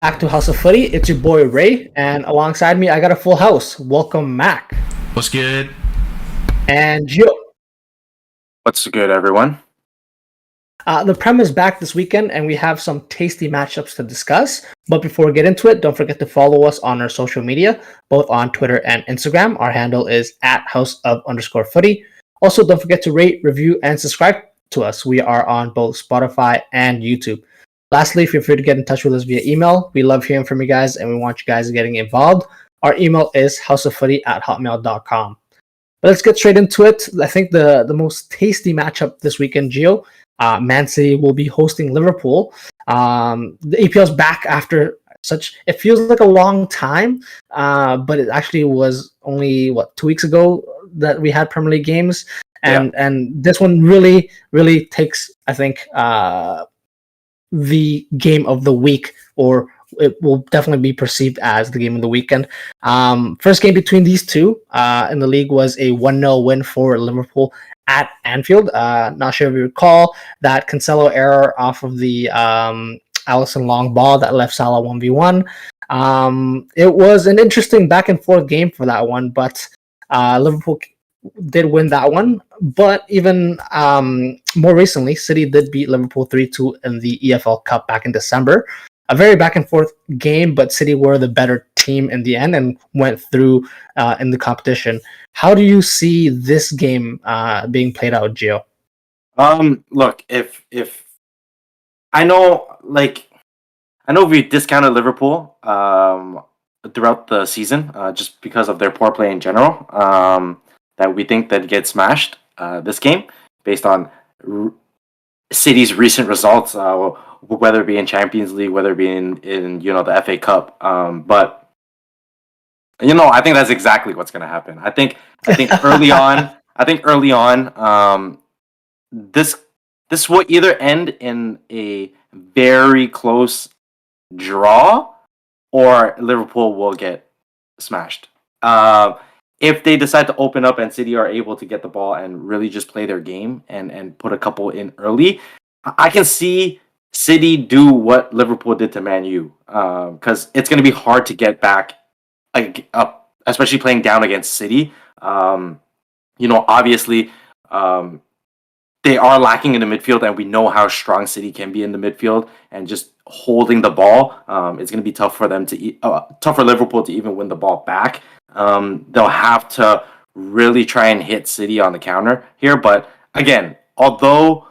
Back to House of Footy. It's your boy Ray, and alongside me, I got a full house. Welcome, Mac What's good? and Joe. What's good, everyone? The Prem is back this weekend, and we have some tasty matchups to discuss. But before we get into it, don't forget to follow us on our social media, both on Twitter and Instagram. Our handle is at @house_of_footy. Also, don't forget to rate, review, and subscribe to us. We are on both Spotify and YouTube. Lastly, feel free to get in touch with us via email. We love hearing from you guys, and we want you guys getting involved. Our email is houseoffooty@hotmail.com. But let's get straight into it. I think the most tasty matchup this weekend, Gio. Man City will be hosting Liverpool. The EPL's back after it feels like a long time, but it actually was only 2 weeks ago that we had Premier League games, and this one really takes, I think, the game of the week, or it will definitely be perceived as the game of the weekend. First game between these two in the league was a 1-0 win for Liverpool at Anfield. Not sure if you recall that Cancelo error off of the Alisson long ball that left Salah 1v1. It was an interesting back and forth game for that one, but Liverpool did win that one. But even more recently, City did beat Liverpool 3-2 in the EFL Cup back in December. A very back and forth game, but City were the better team in the end and went through in the competition. How do you see this game being played out, Gio? Look, if I know, we discounted Liverpool throughout the season just because of their poor play in general. That we think that gets smashed this game based on City's recent results, whether it be in Champions League, whether it be in the FA Cup. But I think that's exactly what's going to happen. I think early on, this will either end in a very close draw, or Liverpool will get smashed. If they decide to open up and City are able to get the ball and really just play their game and put a couple in early, I can see City do what Liverpool did to Man U, because it's going to be hard to get back up, especially playing down against City. Obviously, they are lacking in the midfield, and we know how strong City can be in the midfield, and just holding the ball, it's going to be tough for them tough for Liverpool to even win the ball back. They'll have to really try and hit City on the counter here. But again, although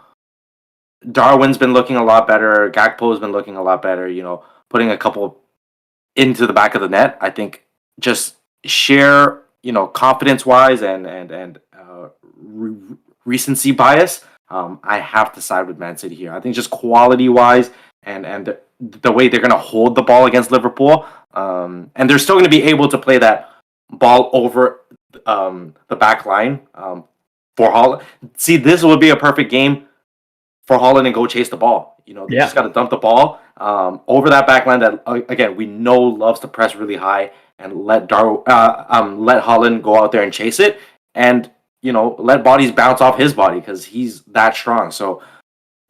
Darwin's been looking a lot better, Gakpo's been looking a lot better, putting a couple into the back of the net, I think just share, confidence-wise and recency bias, I have to side with Man City here. I think just quality-wise and the way they're going to hold the ball against Liverpool, and they're still going to be able to play that ball over the back line for Haaland. See, this would be a perfect game for Haaland and go chase the ball. They just got to dump the ball over that back line that, again, we know loves to press really high, and let Haaland go out there and chase it, and let bodies bounce off his body because he's that strong. So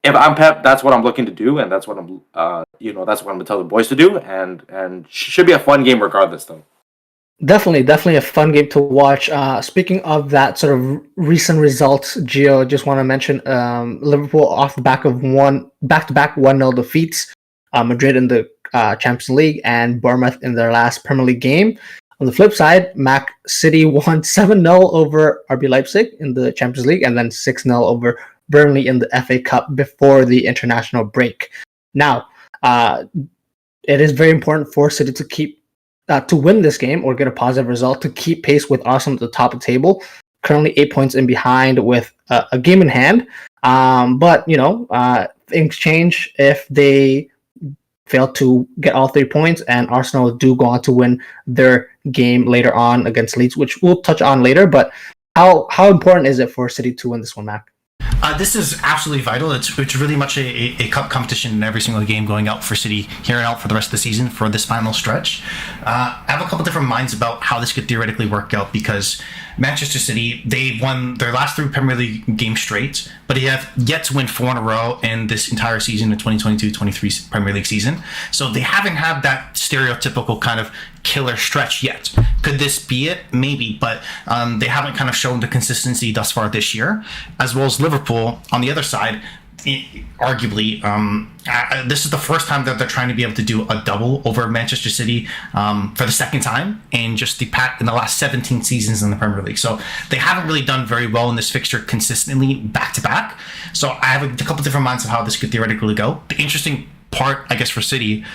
if I'm Pep, that's what I'm looking to do, and that's what I'm that's what I'm gonna tell the boys to do, and should be a fun game regardless, though. Definitely a fun game to watch. Speaking of that sort of recent results, Gio, just want to mention Liverpool off the back of back-to-back 1-0 defeats, Madrid in the Champions League and Bournemouth in their last Premier League game. On the flip side, City won 7-0 over RB Leipzig in the Champions League, and then 6-0 over Burnley in the FA Cup before the international break. Now, it is very important for City to keep to win this game or get a positive result to keep pace with Arsenal at the top of the table. Currently 8 points in behind with a game in hand. But things change if they fail to get all 3 points, and Arsenal do go on to win their game later on against Leeds, which we'll touch on later. But how important is it for City to win this one, Mac? This is absolutely vital. It's really much a cup competition in every single game going out for City here and out for the rest of the season for this final stretch. I have a couple different minds about how this could theoretically work out, because Manchester City, they won their last 3 Premier League games straight, but they have yet to win 4 in a row in this entire season, the 2022-23 Premier League season. So they haven't had that stereotypical kind of killer stretch yet. Could this be it? Maybe, but they haven't kind of shown the consistency thus far this year. As well as Liverpool on the other side, arguably, this is the first time that they're trying to be able to do a double over Manchester City for the second time in just in the last 17 seasons in the Premier League. So they haven't really done very well in this fixture consistently back to back. So I have a couple different minds of how this could theoretically go. The interesting part, I guess, for City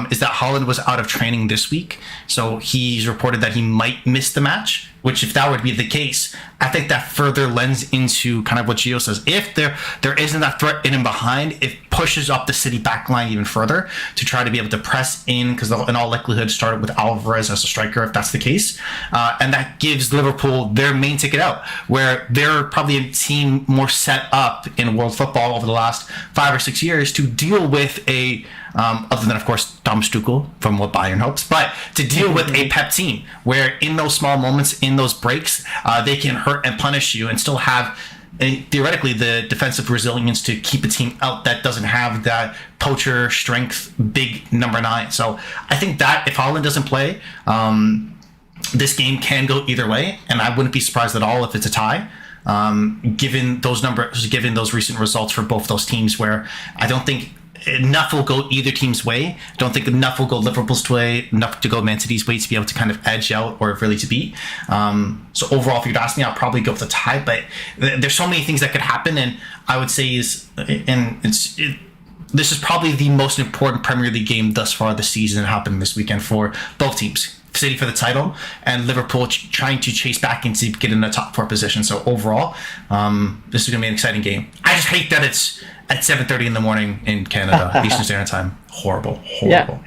is that Haaland was out of training this week, so he's reported that he might miss the match, which, if that would be the case, I think that further lends into kind of what Gio says. If there isn't that threat in and behind, it pushes up the City back line even further to try to be able to press in, because they'll in all likelihood start with Alvarez as a striker if that's the case, and that gives Liverpool their main ticket out, where they're probably a team more set up in world football over the last 5 or 6 years to deal with a other than, of course, Thomas Tuchel from what Bayern hopes, but to deal with a Pep team where in those small moments, in those breaks, they can hurt and punish you and still have theoretically the defensive resilience to keep a team out that doesn't have that poacher strength big number 9. So I think that if Haaland doesn't play, this game can go either way, and I wouldn't be surprised at all if it's a tie. Given those numbers, given those recent results for both those teams, where I don't think enough will go either team's way. I don't think enough will go Liverpool's way, enough to go Man City's way to be able to kind of edge out or really to beat. So overall, if you'd ask me, I'll probably go with a tie, but there's so many things that could happen, and I would say this is probably the most important Premier League game thus far this season happening this weekend for both teams. City for the title and Liverpool trying to chase back and to get in the top 4 position. So overall, this is going to be an exciting game. I just hate that it's at 7:30 in the morning in Canada, Eastern Standard Time. Horrible. Yeah,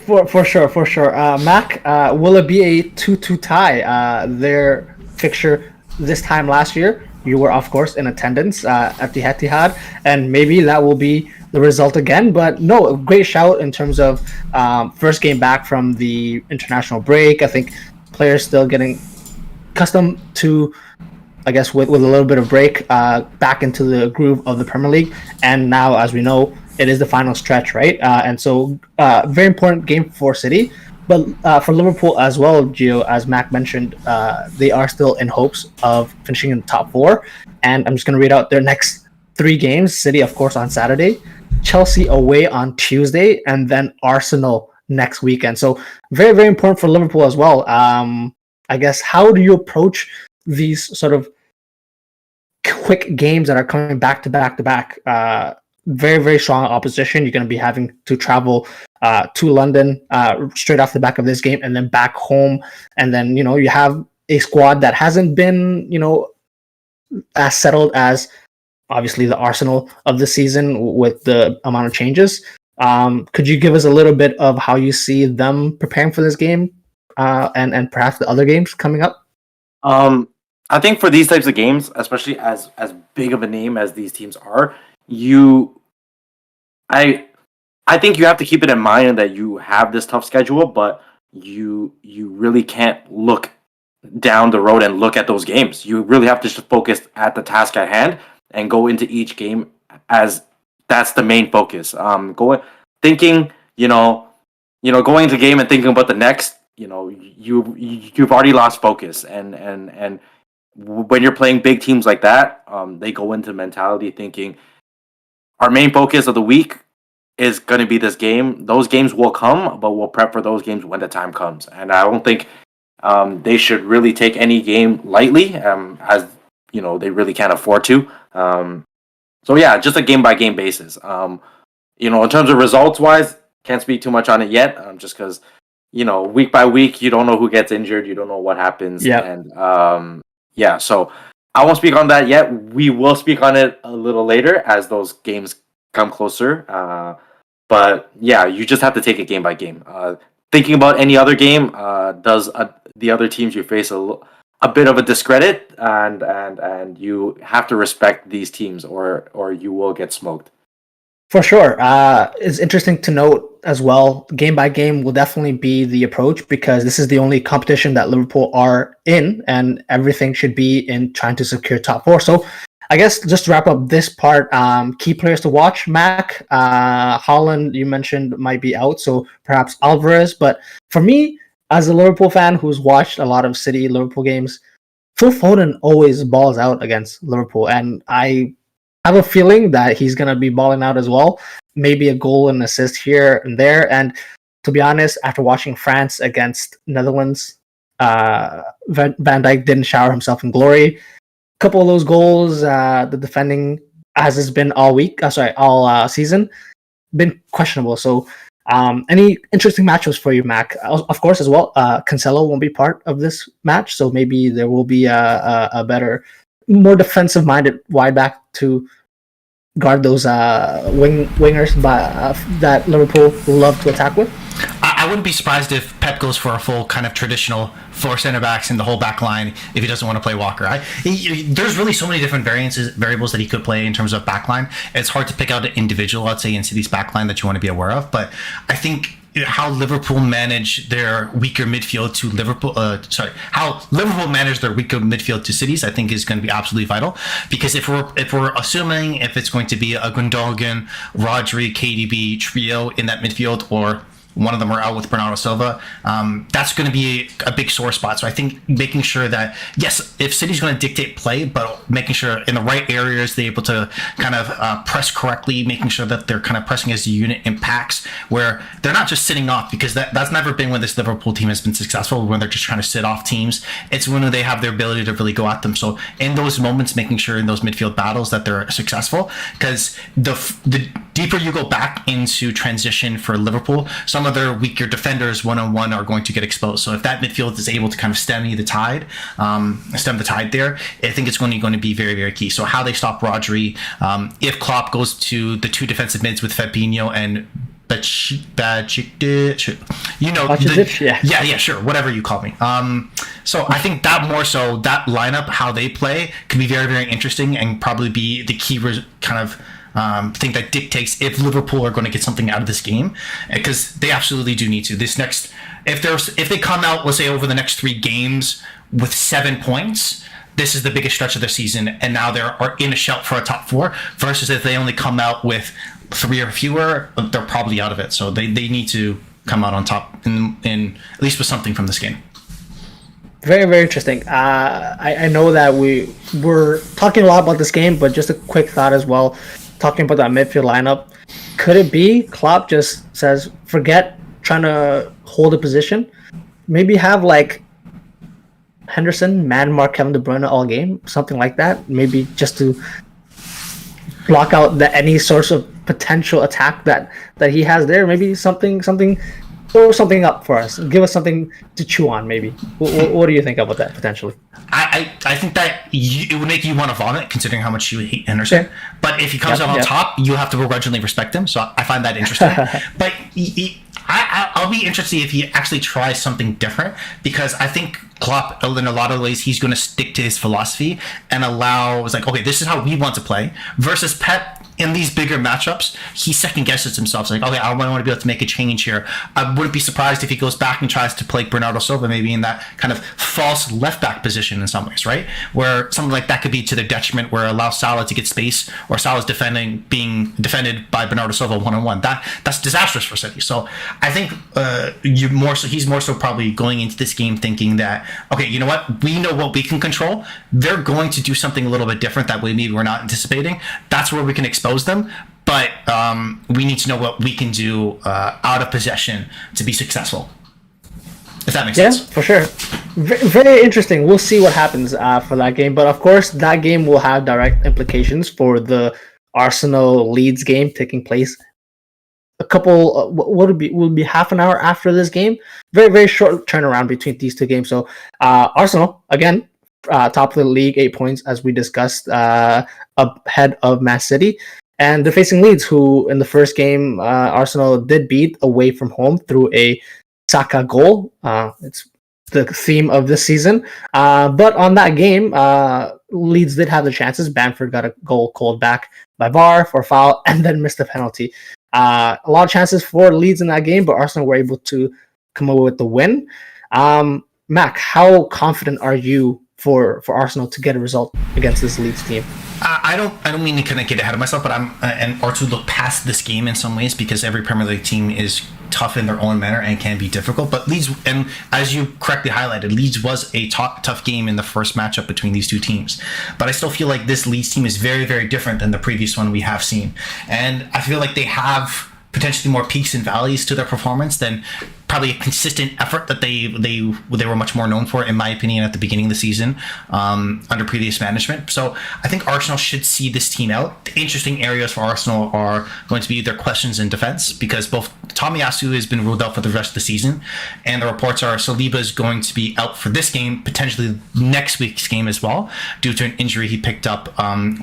for sure. Mac, will it be a 2-2 tie? Their fixture this time last year, you were, of course, in attendance at the Etihad, and maybe that will be the result again. But no, a great shout in terms of first game back from the international break. I think players still getting accustomed to, I guess, with a little bit of break, back into the groove of the Premier League. And now, as we know, it is the final stretch, right? And so very important game for City. But for Liverpool as well, Gio, as Mac mentioned, they are still in hopes of finishing in the top 4. And I'm just going to read out their next 3 games. City, of course, on Saturday, Chelsea away on Tuesday, and then Arsenal next weekend. So very, very important for Liverpool as well. I guess, how do you approach these sort of quick games that are coming back to back? Very, very strong opposition. You're going to be having to travel to London straight off the back of this game, and then back home. And then, you have a squad that hasn't been, as settled as obviously the Arsenal of the season with the amount of changes. Could you give us a little bit of how you see them preparing for this game and perhaps the other games coming up? I think for these types of games, especially as big of a name as these teams are, I think you have to keep it in mind that you have this tough schedule, but you really can't look down the road and look at those games. You really have to just focus at the task at hand and go into each game as that's the main focus. Going into the game and thinking about the next, you've already lost focus. And when you're playing big teams like that, they go into mentality thinking our main focus of the week is going to be this game. Those games will come, but we'll prep for those games when the time comes. And I don't think they should really take any game lightly, as they really can't afford to. So yeah, just a game by game basis. In terms of results wise, can't speak too much on it yet, just because week by week you don't know who gets injured, you don't know what happens. Yeah. And so I won't speak on that yet. We will speak on it a little later as those games come closer. But yeah, you just have to take it game by game. Thinking about any other game, does the other teams you face a bit of a discredit, and you have to respect these teams, or you will get smoked. For sure. It's interesting to note as well, game by game will definitely be the approach because this is the only competition that Liverpool are in, and everything should be in trying to secure top four. So I guess just to wrap up this part, key players to watch, Mac. Holland, you mentioned, might be out, so perhaps Alvarez. But for me, as a Liverpool fan who's watched a lot of City Liverpool games, Phil Foden always balls out against Liverpool, and I have a feeling that he's going to be balling out as well. Maybe a goal and assist here and there. And to be honest, after watching France against Netherlands, Van Dijk didn't shower himself in glory. A couple of those goals, the defending, as it's been all season, been questionable. So any interesting matchups for you, Mac? Of course, as well, Cancelo won't be part of this match, so maybe there will be a better, more defensive-minded wide back to guard those wingers that Liverpool love to attack with. I wouldn't be surprised if Pep goes for a full kind of traditional 4 center backs in the whole back line if he doesn't want to play Walker. There's really so many different variables that he could play in terms of back line. It's hard to pick out an individual, I'd say, in City's back line that you want to be aware of. But I think how Liverpool manage their weaker midfield to how Liverpool manage their weaker midfield to Cities, I think is going to be absolutely vital. Because if we're assuming if it's going to be a Gundogan, Rodri, KDB trio in that midfield, or one of them are out with Bernardo Silva, that's going to be a big sore spot. So I think making sure that, yes, if City's going to dictate play, but making sure in the right areas they're able to kind of press correctly, making sure that they're kind of pressing as a unit in packs where they're not just sitting off, because that's never been when this Liverpool team has been successful, when they're just trying to sit off teams. It's when they have their ability to really go at them. So in those moments, making sure in those midfield battles that they're successful, because the deeper you go back into transition for Liverpool, some of their weaker defenders one-on-one are going to get exposed. So if that midfield is able to kind of stem the tide there, I think it's going to be very, very key. So how they stop Rodri, if Klopp goes to the 2 defensive mids with Fabinho and sure, whatever you call me. So I think that more so, that lineup, how they play, could be very, very interesting and probably be the key kind of thing that dictates if Liverpool are going to get something out of this game, because they absolutely do need to. If they come out, let's say, over the next 3 games with 7 points, this is the biggest stretch of their season, and now they are in a shout for a top 4. Versus if they only come out with 3 or fewer, they're probably out of it. So they need to come out on top in at least with something from this game. Very, very interesting. I know that we were talking a lot about this game, but just a quick thought as well. Talking about that midfield lineup, could it be Klopp just says, forget trying to hold a position, maybe have like Henderson man-mark Kevin De Bruyne all game, something like that, maybe just to block out any source of potential attack that he has there, maybe something throw something up for us, give us something to chew on, maybe. What do you think about that potentially? I think that it would make you want to vomit, considering how much you hate Henderson. Yeah. But if he comes out on top, you have to begrudgingly respect him. So I find that interesting. But I'll be interested if he actually tries something different, because I think Klopp, in a lot of ways, he's going to stick to his philosophy and it's like, okay, this is how we want to play. Versus Pep, in these bigger matchups, he second guesses himself. It's like, okay, I want to be able to make a change here. I wouldn't be surprised if he goes back and tries to play Bernardo Silva, maybe in that kind of false left back position in some ways, right? Where something like that could be to their detriment, where allow Salah to get space, or Salah's being defended by Bernardo Silva one-on-one. That's disastrous for City. So I think he's more so probably going into this game thinking that, okay, you know what? We know what we can control. They're going to do something a little bit different that maybe we're not anticipating. That's where we can expose them. But we need to know what we can do out of possession to be successful. If that makes sense. Yeah, for sure. Very interesting. We'll see what happens for that game. But of course, that game will have direct implications for the Arsenal Leeds game taking place a couple, will be half an hour after this game. Very, very short turnaround between these 2 games. So Arsenal, again, top of the league, 8 points, as we discussed, ahead of Man City. And they're facing Leeds, who in the first game, Arsenal did beat away from home through a Saka goal. It's the theme of this season. But on that game, Leeds did have the chances. Bamford got a goal called back by VAR for foul and then missed a penalty. A lot of chances for Leeds in that game, but Arsenal were able to come away with the win. Mac, how confident are you for Arsenal to get a result against this Leeds team? I don't mean to kind of get ahead of myself, but or to look past this game in some ways, because every Premier League team is tough in their own manner and can be difficult. But Leeds, and as you correctly highlighted, Leeds was a tough game in the first matchup between these two teams. But I still feel like this Leeds team is very, very different than the previous one we have seen, and I feel like they have potentially more peaks and valleys to their performance than probably a consistent effort that they were much more known for, in my opinion, at the beginning of the season under previous management. So I think Arsenal should see this team out. The interesting areas for Arsenal are going to be their questions in defense, because both Tomiyasu has been ruled out for the rest of the season, and the reports are Saliba is going to be out for this game, potentially next week's game as well, due to an injury he picked up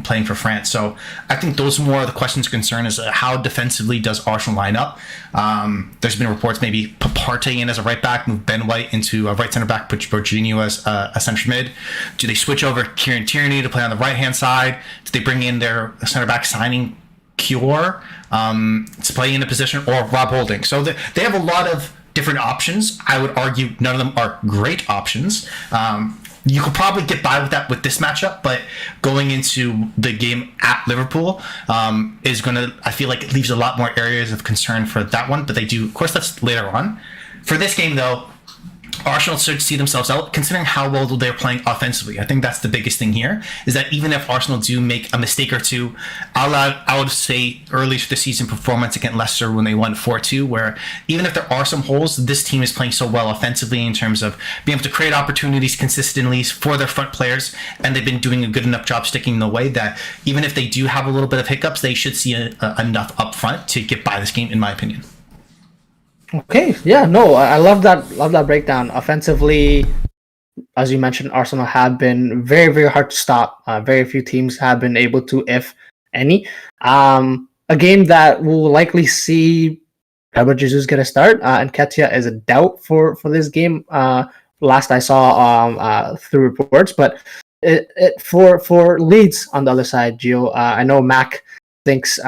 playing for France. So I think those are more of the questions of concern, is how defensively does Arsenal line up. There's been reports maybe Partey in as a right back, move Ben White into a right centre back, put Jorginho as a centre mid. Do they switch over Kieran Tierney to play on the right hand side? Do they bring in their centre back signing Kior to play in a position, or Rob Holding? So they have a lot of different options. I would argue none of them are great options. You could probably get by with that with this matchup, but going into the game at Liverpool is going to, I feel like it leaves a lot more areas of concern for that one, but they do, of course, that's later on. For this game, though, Arsenal should see themselves out, considering how well they're playing offensively. I think that's the biggest thing here, is that even if Arsenal do make a mistake or two, I would say early to the season performance against Leicester when they won 4-2, where even if there are some holes, this team is playing so well offensively in terms of being able to create opportunities consistently for their front players, and they've been doing a good enough job sticking in the way that even if they do have a little bit of hiccups, they should see enough up front to get by this game, in my opinion. Okay, yeah, no, I love that breakdown. Offensively, as you mentioned, Arsenal have been very, very hard to stop. Very few teams have been able to, if any. A game that will likely see Gabriel Jesus get a start, and Ketia is a doubt for this game. Last I saw through reports, but for Leeds on the other side, Gio, I know Mac thinks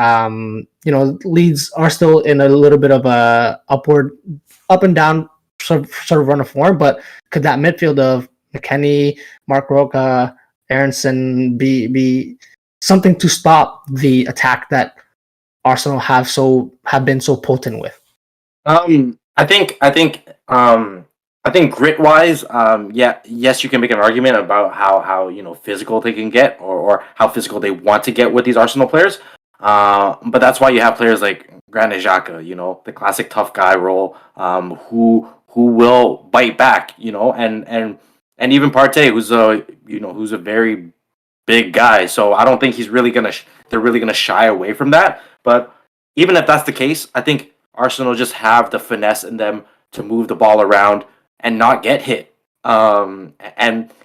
Leeds are still in a little bit of a up and down sort of run of form, but could that midfield of McKennie, Mark Roca, Aronson be something to stop the attack that Arsenal have been so potent with? I think grit wise, yes, you can make an argument about how physical they can get, or how physical they want to get with these Arsenal players. But that's why you have players like Granit Xhaka, the classic tough guy role, who will bite back, and even Partey, who's a very big guy. So I don't think they're really gonna shy away from that. But even if that's the case, I think Arsenal just have the finesse in them to move the ball around and not get hit. And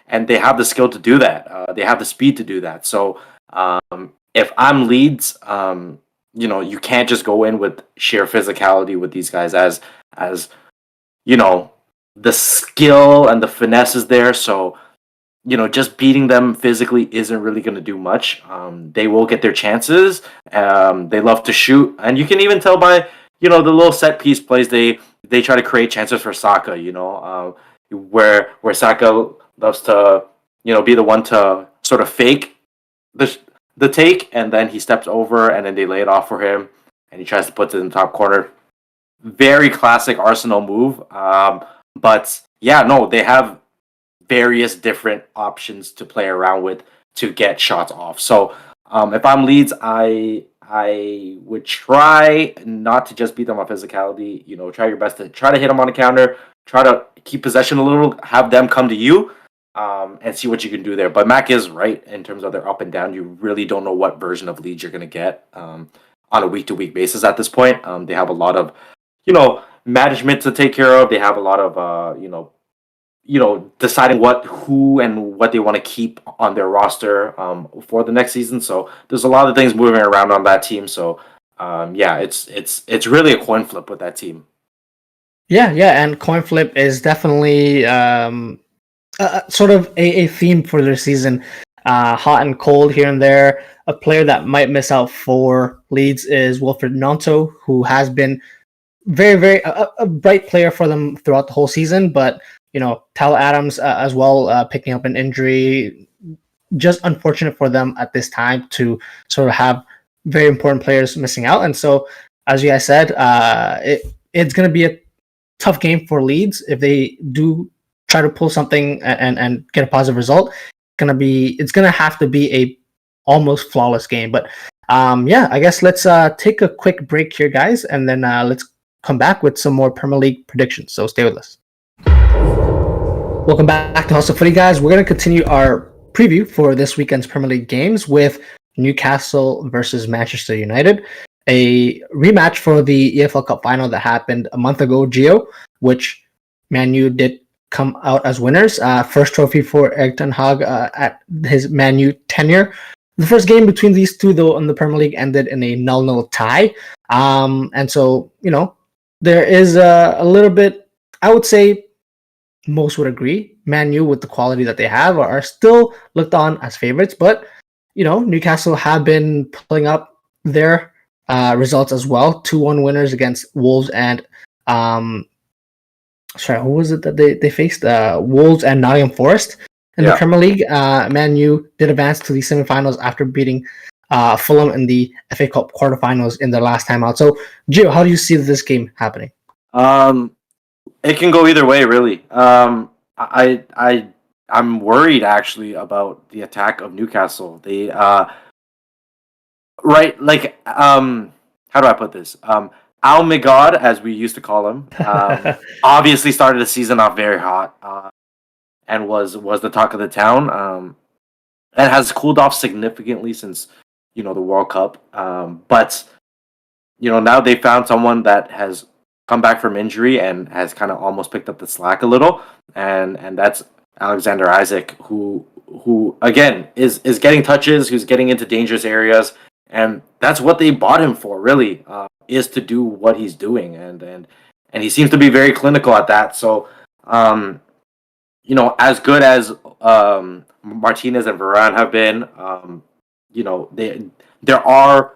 they have the skill to do that. They have the speed to do that. So if I'm Leeds, you can't just go in with sheer physicality with these guys, as the skill and the finesse is there. So just beating them physically isn't really going to do much. They will get their chances. They love to shoot, and you can even tell by the little set piece plays they try to create chances for Saka. Where Saka loves to be the one to sort of fake the take, and then he steps over, and then they lay it off for him, and he tries to put it in the top corner. Very classic Arsenal move. But yeah, no, they have various different options to play around with to get shots off. So if I'm Leeds, I would try not to just beat them on physicality. Try your best to try to hit them on the counter, try to keep possession a little, have them come to you, and see what you can do there. But Mac is right in terms of their up and down. You really don't know what version of Leeds you're going to get on a week-to-week basis at this point. They have a lot of, management to take care of. They have a lot of, deciding who and what they want to keep on their roster for the next season. So there's a lot of things moving around on that team. So it's really a coin flip with that team. Yeah, and coin flip is definitely sort of a theme for their season. Hot and cold here and there. A player that might miss out for Leeds is Wilfred Gnonto, who has been very a bright player for them throughout the whole season. But Tal Adams as well, picking up an injury. Just unfortunate for them at this time to sort of have very important players missing out. And so, as you guys said, it's going to be a tough game for Leeds if they do try to pull something and get a positive result. It's gonna have to be a almost flawless game. But I guess let's take a quick break here, guys, and then let's come back with some more Premier League predictions. So stay with us. Welcome back to Hustle Footy, guys. We're gonna continue our preview for this weekend's Premier League games with Newcastle versus Manchester United, a rematch for the EFL Cup final that happened a month ago, Gio, which Man U did come out as winners. First trophy for Erik ten Hag at his Man U tenure. The first game between these two, though, in the Premier League ended in a 0-0 tie. And so, there is a little bit, I would say, most would agree, Man U, with the quality that they have, are still looked on as favorites. But, Newcastle have been pulling up their results as well. 2-1 winners against Wolves and who was it that they faced? Wolves and Nottingham Forest in the Premier League. Man U did advance to the semifinals after beating Fulham in the FA Cup quarterfinals in their last time out. So, Gio, how do you see this game happening? It can go either way, really. I'm worried actually about the attack of Newcastle. They how do I put this? Almigod, as we used to call him, obviously started the season off very hot and was the talk of the town. And has cooled off significantly since the World Cup. But now they found someone that has come back from injury and has kind of almost picked up the slack a little, and that's Alexander Isak, who again is getting touches, who's getting into dangerous areas, and that's what they bought him for, really. Is to do what he's doing, and he seems to be very clinical at that. So, as good as Martinez and Varane have been, there are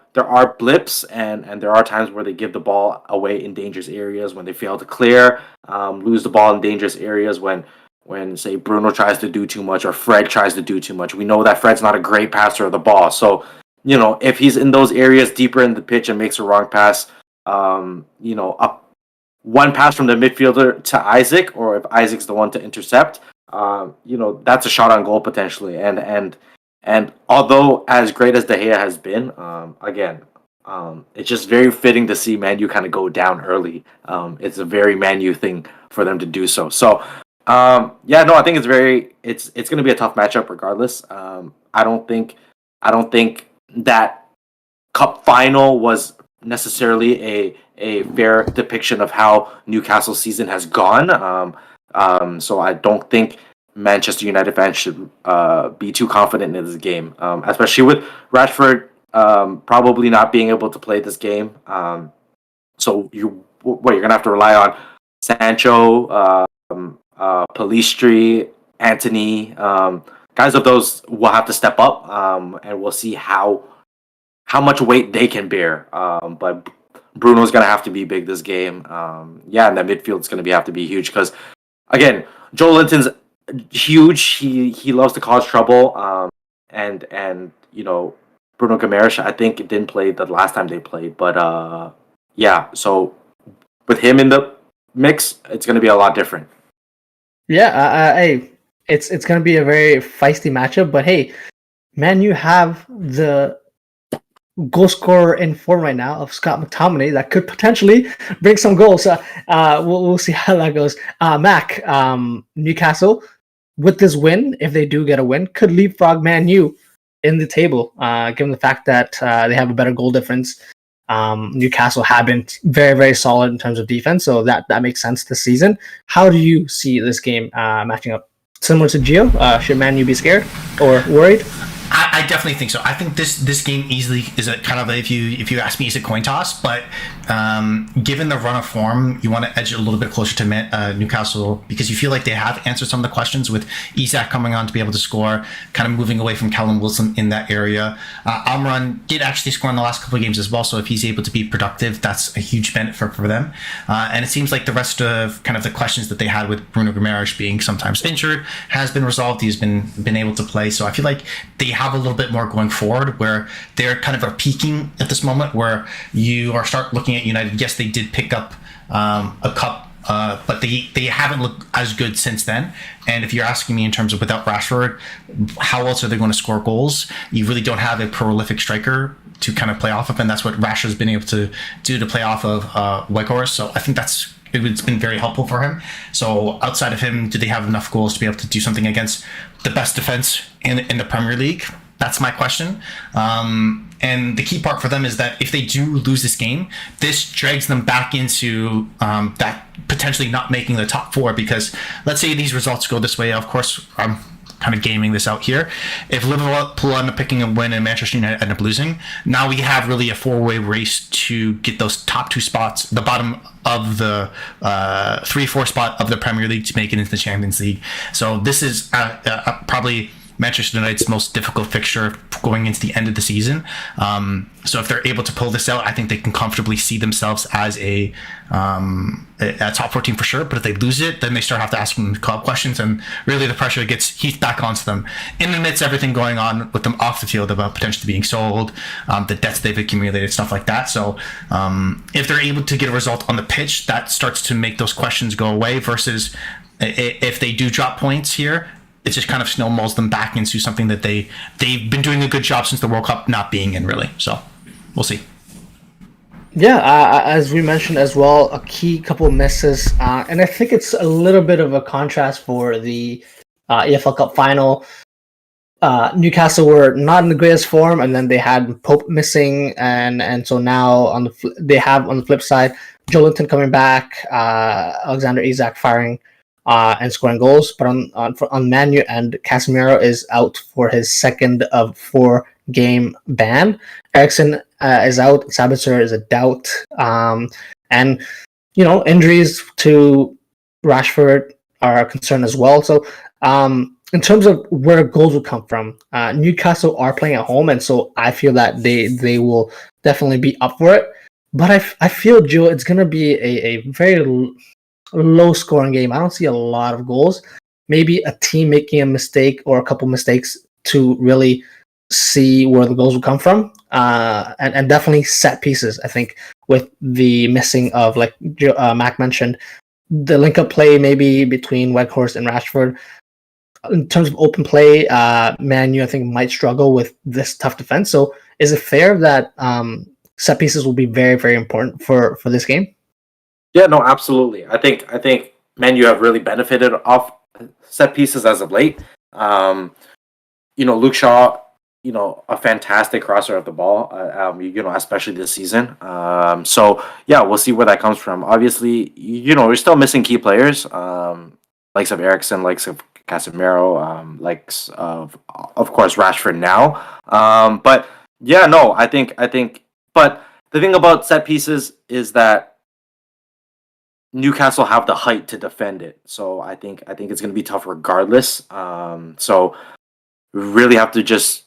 blips and there are times where they give the ball away in dangerous areas when they fail to clear, lose the ball in dangerous areas when say Bruno tries to do too much or Fred tries to do too much. We know that Fred's not a great passer of the ball, so. If he's in those areas deeper in the pitch and makes a wrong pass, one pass from the midfielder to Isak, or if Isaac's the one to intercept, that's a shot on goal potentially. And although as great as De Gea has been, it's just very fitting to see Man U kind of go down early. It's a very Man U thing for them to do so. So, I think it's going to be a tough matchup regardless. I don't think that cup final was necessarily a fair depiction of how Newcastle's season has gone. So I don't think Manchester United fans should be too confident in this game, especially with Rashford probably not being able to play this game. So you're going to have to rely on Sancho, Pellistri, Antony, guys of those will have to step up, and we'll see how much weight they can bear. But Bruno's going to have to be big this game. And the midfield's going to have to be huge because, again, Joe Linton's huge. He loves to cause trouble. And Bruno Guimaraes, I think, didn't play the last time they played. But, so with him in the mix, it's going to be a lot different. Hey. It's going to be a very feisty matchup, but hey, Man, you have the goal scorer in form right now of Scott McTominay that could potentially bring some goals. We'll see how that goes. Mac, Newcastle, with this win, if they do get a win, could leapfrog Man U in the table, given the fact that they have a better goal difference. Newcastle have been very, very solid in terms of defense, so that makes sense this season. How do you see this game matching up? Similar to Gio, should Man U be scared or worried? I definitely think so. I think this game easily is a kind of if you ask me, is a coin toss. But given the run of form, you want to edge it a little bit closer to Newcastle because you feel like they have answered some of the questions with Isak coming on to be able to score, kind of moving away from Callum Wilson in that area. Amran did actually score in the last couple of games as well, so if he's able to be productive, that's a huge benefit for them. And it seems like the rest of kind of the questions that they had with Bruno Guimaraes being sometimes injured has been resolved. He's been able to play, so I feel like they have a little bit more going forward where they're kind of are peaking at this moment where you are start looking at United. Yes, they did pick up a cup, but they haven't looked as good since then. And if you're asking me in terms of without Rashford, how else are they going to score goals? You really don't have a prolific striker to kind of play off of, and that's what Rashford's been able to do to play off of Weghorst. So I think it's been very helpful for him. So outside of him, do they have enough goals to be able to do something against the best defense in the Premier League? That's my question. And the key part for them is that if they do lose this game, this drags them back into that potentially not making the top four, because let's say these results go this way. Of course, I'm kind of gaming this out here. If Liverpool end up picking a win and Manchester United end up losing, now we have really a four-way race to get those top two spots, the bottom of the 3-4 spot of the Premier League to make it into the Champions League. So this is probably Manchester United's most difficult fixture going into the end of the season. So if they're able to pull this out, I think they can comfortably see themselves as a top 4 team for sure. But if they lose it, then they start have to ask them questions, and really the pressure gets heaped back onto them in the midst of everything going on with them off the field about potentially being sold, the debts they've accumulated, stuff like that. So if they're able to get a result on the pitch, that starts to make those questions go away, versus if they do drop points here, it just kind of snowballs them back into something that they've been doing a good job since the World Cup not being in, really. So we'll see. Yeah, as we mentioned as well, a key couple of misses, and I think it's a little bit of a contrast for the EFL Cup final. Newcastle were not in the greatest form, and then they had Pope missing, and so now they have on the flip side Joelinton coming back, Alexander Isak firing and scoring goals, but on Man U and Casemiro is out for his second of 4-game ban. Eriksen is out. Sabitzer is a doubt, and injuries to Rashford are a concern as well. So in terms of where goals will come from, Newcastle are playing at home, and so I feel that they will definitely be up for it. But I feel, Joe, it's going to be a very low scoring game. I don't see a lot of goals. Maybe a team making a mistake or a couple mistakes to really see where the goals will come from, and definitely set pieces. I think with the missing of, like Mac mentioned, the link up play maybe between Weghorst and Rashford. In terms of open play, Man U I think might struggle with this tough defense. So is it fair that set pieces will be very, very important for this game? Yeah, no, absolutely. I think Man U have really benefited off set pieces as of late. Luke Shaw, a fantastic crosser of the ball, especially this season. So yeah, we'll see where that comes from. Obviously, we're still missing key players, likes of Eriksen, likes of Casemiro, likes of course Rashford now. But yeah, no, I think, but the thing about set pieces is that Newcastle have the height to defend it, so I think it's going to be tough regardless. So we really have to just.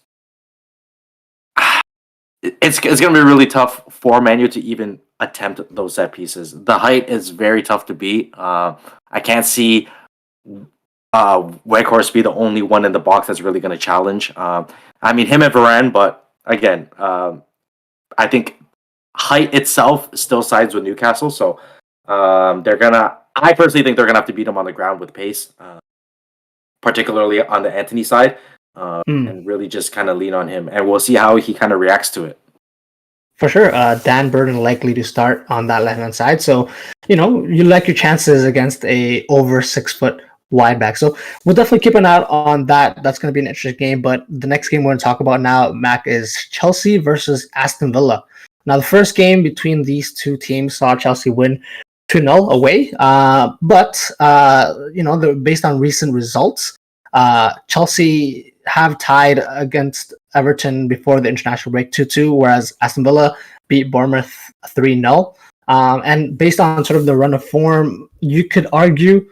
It's going to be really tough for Man U to even attempt those set pieces. The height is very tough to beat. I can't see Weghorst be the only one in the box that's really going to challenge. Him and Varane, but again, I think height itself still sides with Newcastle, so. I personally think they're gonna have to beat him on the ground with pace, particularly on the Antony side, and really just kind of lean on him, and we'll see how he kind of reacts to it. For sure, Dan Burton likely to start on that left-hand side, so you like your chances against a over 6 foot wide back. So we'll definitely keep an eye on that. That's going to be an interesting game. But the next game we're going to talk about now, Mac, is Chelsea versus Aston Villa. Now, the first game between these two teams saw Chelsea win 2-0 away, but based on recent results, Chelsea have tied against Everton before the international break 2-2, whereas Aston Villa beat Bournemouth 3-0. And based on sort of the run of form, you could argue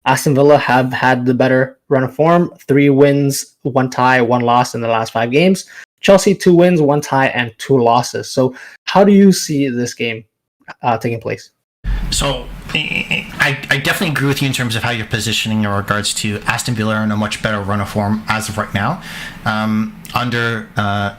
Aston Villa have had the better run of form. 3 wins, 1 tie, 1 loss in the last 5 games. Chelsea 2 wins, 1 tie, and 2 losses. So how do you see this game taking place? So I definitely agree with you in terms of how you're positioning in regards to Aston Villa in a much better run of form as of right now. Under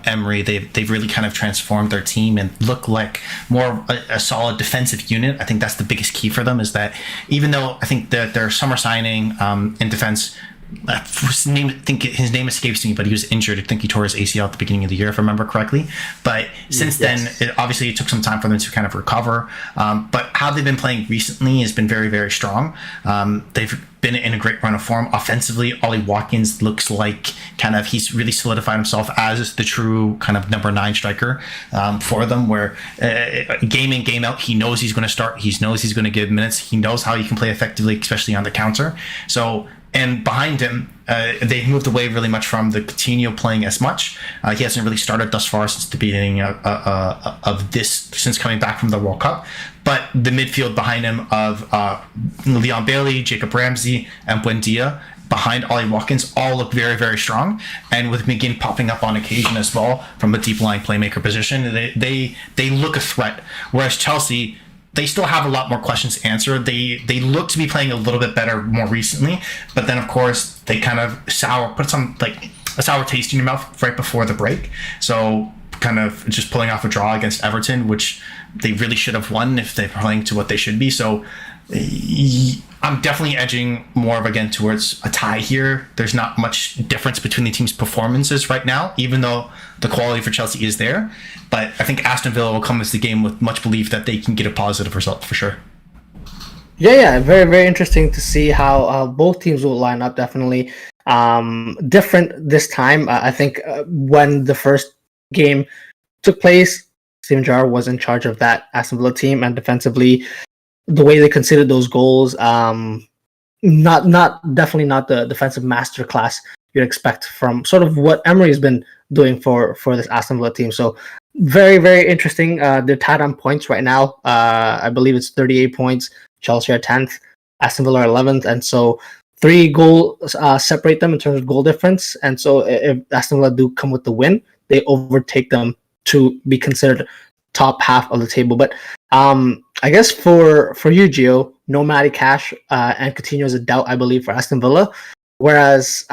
Emery, they've really kind of transformed their team and look like more a solid defensive unit. I think that's the biggest key for them, is that even though I think that their summer signing in defense, his name escapes me, but he was injured. I think he tore his ACL at the beginning of the year, if I remember correctly. But since then, it took some time for them to kind of recover. But how they've been playing recently has been very, very strong. They've been in a great run of form. Offensively, Ollie Watkins looks like he's really solidified himself as the true kind of number 9 striker for them, where game in, game out, he knows he's going to start. He knows he's going to give minutes. He knows how he can play effectively, especially on the counter. And behind him, they've moved away really much from the Coutinho playing as much. He hasn't really started thus far since the beginning since coming back from the World Cup. But the midfield behind him of Leon Bailey, Jacob Ramsey, and Buendia behind Ollie Watkins all look very, very strong. And with McGinn popping up on occasion as well from a deep line playmaker position, they look a threat. Whereas Chelsea, they still have a lot more questions answered. They look to be playing a little bit better more recently, but then of course they kind of put some like a sour taste in your mouth right before the break. So kind of just pulling off a draw against Everton, which they really should have won if they're playing to what they should be. So I'm definitely edging more again towards a tie here. There's not much difference between the team's performances right now, even though the quality for Chelsea is there. But I think Aston Villa will come into the game with much belief that they can get a positive result for sure. Yeah, very, very interesting to see how both teams will line up. Definitely different this time. I think when the first game took place, Steven Gerrard was in charge of that Aston Villa team, and defensively, the way they considered those goals, definitely not the defensive masterclass you'd expect from sort of what Emery has been doing for this Aston Villa team. So very, very interesting. They're tied on points right now. I believe it's 38 points. Chelsea are 10th, Aston Villa are 11th, and so 3 goals separate them in terms of goal difference. And so if Aston Villa do come with the win, they overtake them to be considered top half of the table. But I guess for you, Gio, no Matty Cash and Coutinho is a doubt, I believe, for Aston Villa. Whereas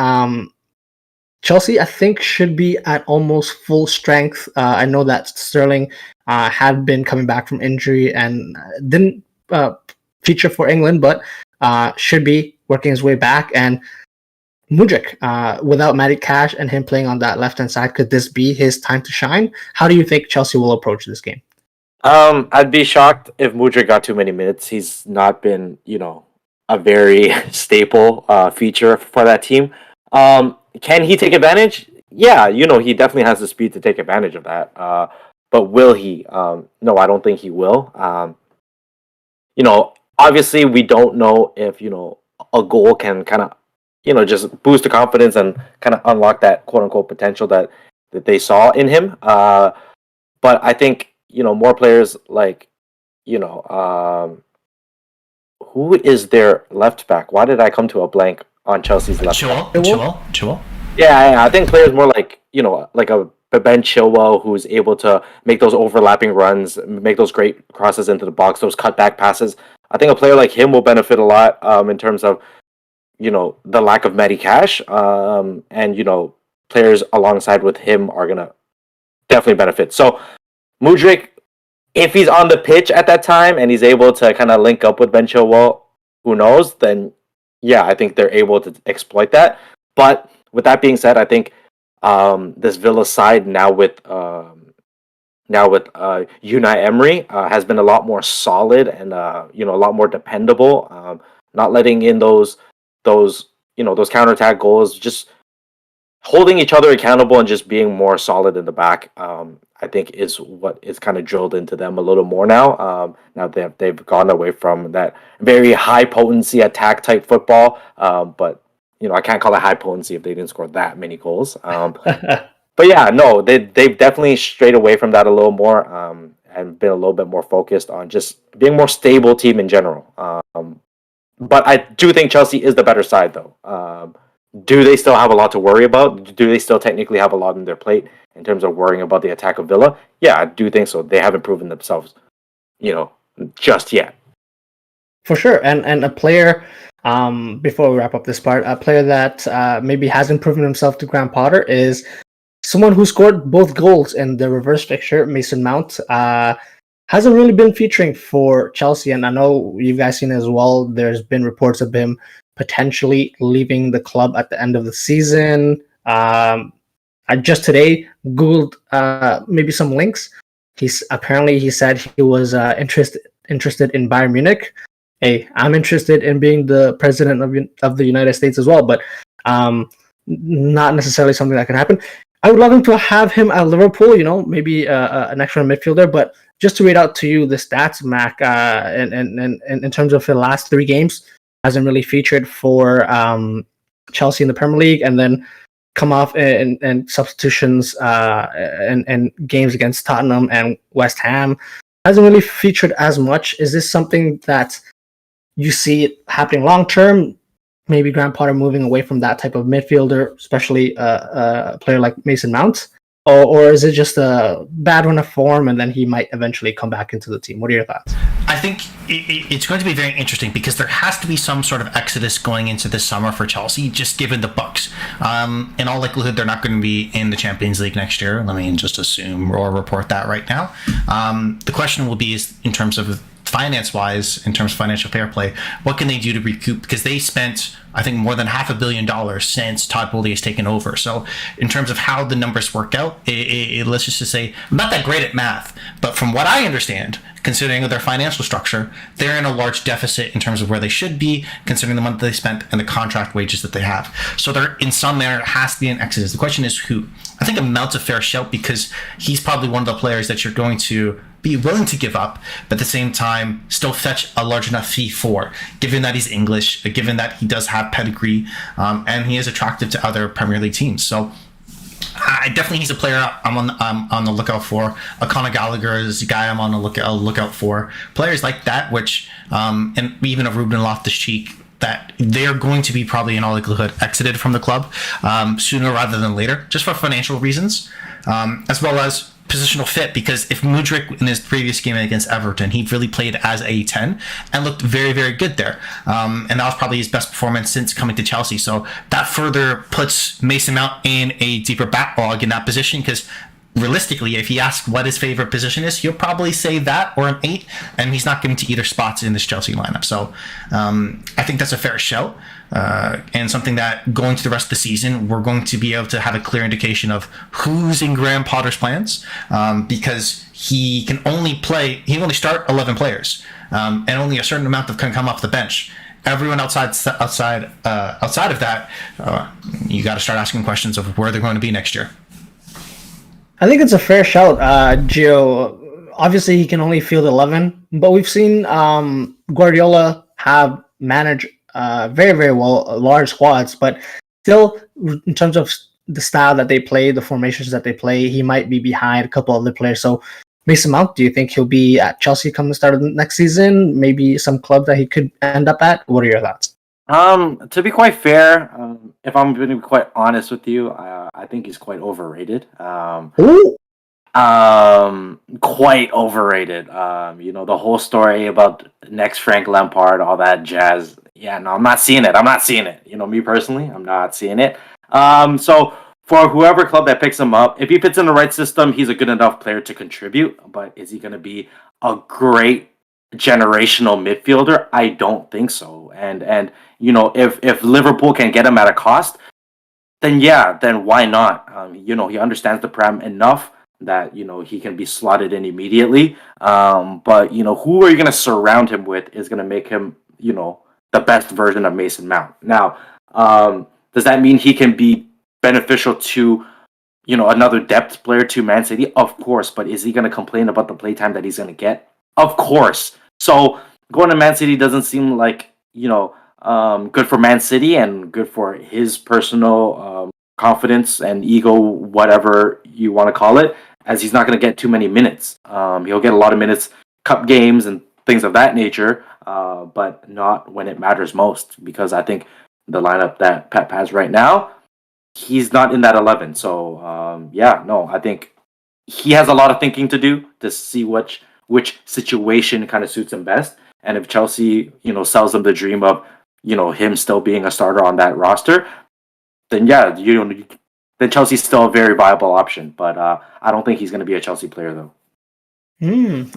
Chelsea, I think, should be at almost full strength. I know that Sterling had been coming back from injury and didn't feature for England, but should be working his way back. And Mudryk, without Matty Cash and him playing on that left-hand side, could this be his time to shine? How do you think Chelsea will approach this game? I'd be shocked if Mudryk got too many minutes. He's not been, a very staple feature for that team. Can he take advantage? Yeah, he definitely has the speed to take advantage of that. But will he? No, I don't think he will. Obviously we don't know if, a goal can kind of, just boost the confidence and kind of unlock that quote unquote potential that they saw in him. But I think, more players like, who is their left back? Why did I come to a blank on Chelsea's left back? Chilwell. Yeah, I think players more like, like a Ben Chilwell, who's able to make those overlapping runs, make those great crosses into the box, those cutback passes. I think a player like him will benefit a lot in terms of, the lack of Matty Cash. And, players alongside with him are going to definitely benefit. So Mudryk, if he's on the pitch at that time and he's able to kind of link up with Ben Chilwell, who knows, then yeah, I think they're able to exploit that. But with that being said, I think this Villa side now with Unai Emery has been a lot more solid and a lot more dependable. Not letting in those counterattack goals, just holding each other accountable and just being more solid in the back. I think is what is kind of drilled into them a little more now. Now they've gone away from that very high potency attack type football. But I can't call it high potency if they didn't score that many goals. But yeah, no, they've definitely strayed away from that a little more. and been a little bit more focused on just being a more stable team in general. But I do think Chelsea is the better side, though. Do they still have a lot to worry about? Do they still technically have a lot on their plate in terms of worrying about the attack of Villa? Yeah, I do think so. They haven't proven themselves, just yet. For sure, and a player. Before we wrap up this part, a player that maybe hasn't proven himself to Graham Potter is someone who scored both goals in the reverse fixture. Mason Mount hasn't really been featuring for Chelsea, and I know you guys seen as well. There's been reports of him potentially leaving the club at the end of the season. I just today googled maybe some links. He said he was interested in Bayern Munich. Hey, I'm interested in being the president of the United States as well, but not necessarily something that can happen. I would love him to have him at Liverpool, maybe an extra midfielder. But just to read out to you the stats, Mac, and in terms of the last 3 games, hasn't really featured for Chelsea in the Premier League, and then come off in substitutions and games against Tottenham and West Ham. Hasn't really featured as much. Is this something that you see it happening long term? Maybe Graham Potter moving away from that type of midfielder, especially a player like Mason Mount? Or is it just a bad run of form and then he might eventually come back into the team? What are your thoughts? I think it's going to be very interesting because there has to be some sort of exodus going into this summer for Chelsea, just given the Bucks. In all likelihood, they're not going to be in the Champions League next year. Let me just assume or report that right now. The question will be is in terms of finance-wise, in terms of financial fair play, what can they do to recoup? Because they spent, I think, more than $500 million since Todd Bowley has taken over. So in terms of how the numbers work out, let's just say, I'm not that great at math, but from what I understand, considering their financial structure, they're in a large deficit in terms of where they should be, considering the money they spent and the contract wages that they have. So there, in some manner, has to be an exodus. The question is who? I think Mount's a fair shout because he's probably one of the players that you're going to be willing to give up, but at the same time still fetch a large enough fee for, given that he's English, given that he does have pedigree, and he is attractive to other Premier League teams. So he's a player I'm on the lookout for. Conor Gallagher is a guy I'm on the lookout for. Players like that, which and even a Ruben Loftus-Cheek, that they're going to be probably in all likelihood exited from the club sooner rather than later, just for financial reasons, as well as positional fit, because if Mudryk in his previous game against Everton, he really played as a 10 and looked very, very good there. And that was probably his best performance since coming to Chelsea. So that further puts Mason Mount in a deeper backlog in that position, because realistically, if he asks what his favorite position is, he'll probably say that or an 8, and he's not getting to either spots in this Chelsea lineup. So I think that's a fair shout, and something that going to the rest of the season, we're going to be able to have a clear indication of who's in Graham Potter's plans, because he can only start 11 players, and only a certain amount can come off the bench. Everyone outside of that, you got to start asking questions of where they're going to be next year. I think it's a fair shout, Gio. Obviously, he can only field 11, but we've seen Guardiola have managed very, very well large squads, but still, in terms of the style that they play, the formations that they play, he might be behind a couple other players. So, Mason Mount, do you think he'll be at Chelsea come the start of the next season? Maybe some club that he could end up at? What are your thoughts? To be quite fair, if I'm going to be quite honest with you, I think he's quite overrated. Ooh. Quite overrated. The whole story about next Frank Lampard, all that jazz. Yeah, no, I'm not seeing it. Me personally, I'm not seeing it. So for whoever club that picks him up, if he fits in the right system, he's a good enough player to contribute. But is he going to be a great generational midfielder? I don't think so. And if Liverpool can get him at a cost, then why not? He understands the Prem enough that he can be slotted in immediately. But who are you going to surround him with is going to make him the best version of Mason Mount. Now, does that mean he can be beneficial to another depth player to Man City? Of course, but is he going to complain about the playtime that he's going to get? Of course. So going to Man City doesn't seem like good for Man City and good for his personal confidence and ego, whatever you want to call it. as he's not going to get too many minutes. He'll get a lot of minutes, cup games and things of that nature, but not when it matters most. Because I think the lineup that Pep has right now, he's not in that 11. So I think he has a lot of thinking to do to see which situation kind of suits him best. And if Chelsea, sells him the dream of, him still being a starter on that roster, then then Chelsea's still a very viable option. But I don't think he's going to be a Chelsea player though.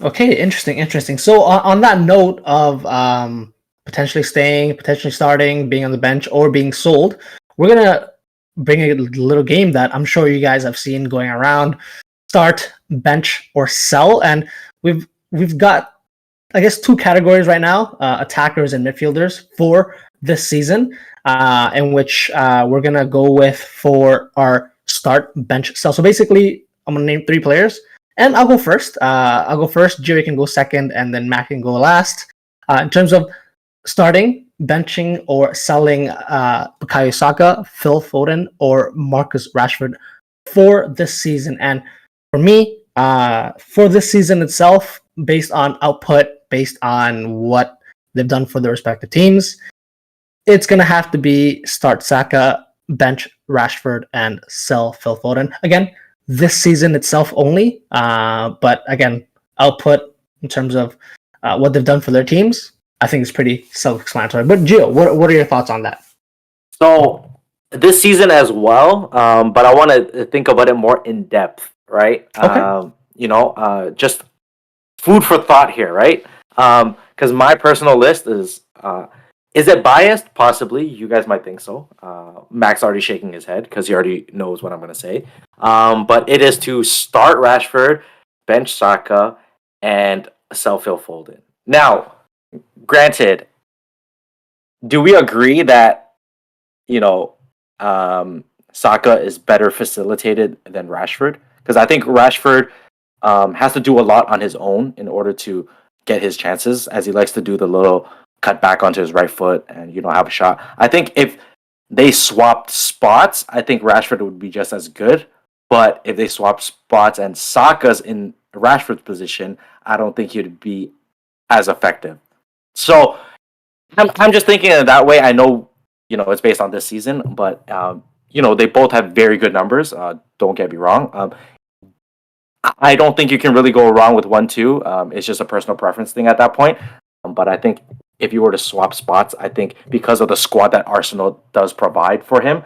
Okay, interesting. So on that note of potentially staying, potentially starting, being on the bench, or being sold, we're gonna bring a little game that I'm sure you guys have seen going around: start, bench, or sell. And we've got, I guess, two categories right now: attackers and midfielders for this season, in which we're gonna go with for our start, bench, sell. So basically, I'm gonna name 3 players. And I'll go first. Jerry can go second, and then Matt can go last. In terms of starting, benching, or selling Bukayo Saka, Phil Foden, or Marcus Rashford for this season. And for me, for this season itself, based on output, based on what they've done for their respective teams, it's going to have to be start Saka, bench Rashford, and sell Phil Foden. Again, this season itself only, but again, output in terms of what they've done for their teams, I think is pretty self-explanatory. But Gio, what are your thoughts on that? So this season as well, but I want to think about it more in depth, right? Okay. Just food for thought here, right? Because my personal list is it biased? Possibly. You guys might think so. Mac's already shaking his head because he already knows what I'm going to say. But it is to start Rashford, bench Saka, and sell Phil Foden. Now, granted, do we agree that, Saka is better facilitated than Rashford? Because I think Rashford has to do a lot on his own in order to get his chances, as he likes to do the little cut back onto his right foot and have a shot. I think if they swapped spots, I think Rashford would be just as good. But if they swap spots and Saka's in Rashford's position, I don't think he'd be as effective. So I'm just thinking in that way. I know it's based on this season, but they both have very good numbers. Don't get me wrong. I don't think you can really go wrong with 1-2. It's just a personal preference thing at that point. But I think if you were to swap spots, I think because of the squad that Arsenal does provide for him,